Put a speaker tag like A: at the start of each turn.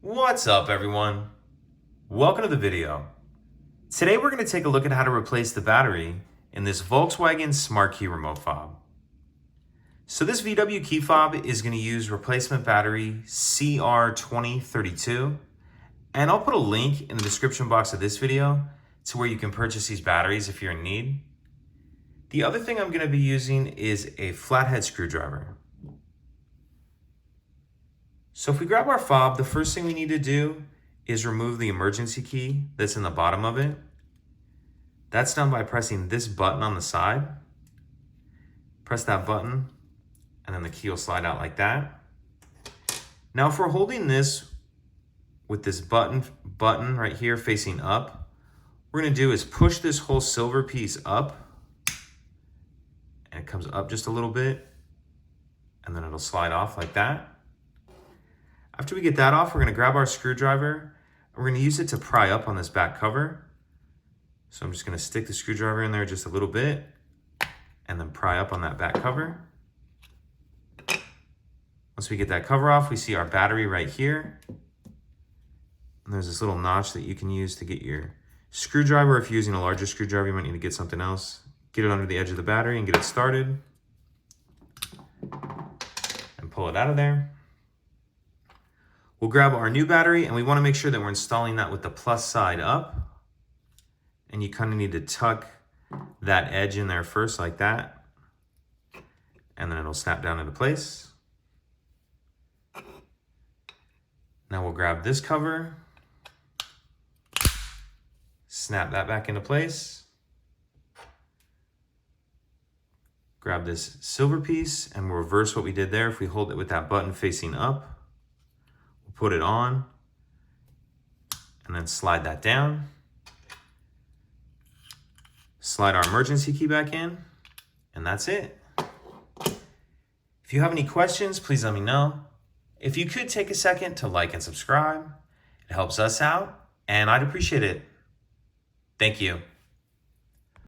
A: What's up, everyone? Welcome to the video. Today we're going to take a look at how to replace the battery in this Volkswagen Smart Key remote fob. So this VW key fob is going to use replacement battery CR2032, and I'll put a link in the description box of this video to where you can purchase these batteries if you're in need. The other thing I'm going to be using is a flathead screwdriver. So if we grab our fob, the first thing we need to do is remove the emergency key that's in the bottom of it. That's done by pressing this button on the side. Press that button, and then the key will slide out like that. Now if we're holding this with this button right here facing up, what we're gonna do is push this whole silver piece up, and it comes up just a little bit, and then it'll slide off like that. After we get that off, we're going to grab our screwdriver and we're going to use it to pry up on this back cover. So I'm just going to stick the screwdriver in there just a little bit and then pry up on that back cover. Once we get that cover off, we see our battery right here. And there's this little notch that you can use to get your screwdriver. If you're using a larger screwdriver, you might need to get something else. Get it under the edge of the battery and get it started. And pull it out of there. We'll grab our new battery and we want to make sure that we're installing that with the plus side up. And you kind of need to tuck that edge in there first like that. And then it'll snap down into place. Now we'll grab this cover, snap that back into place. Grab this silver piece and we'll reverse what we did there. If we hold it with that button facing up, put it on, and then slide that down. Slide our emergency key back in, and that's it. If you have any questions, please let me know. If you could take a second to like and subscribe, it helps us out, and I'd appreciate it. Thank you.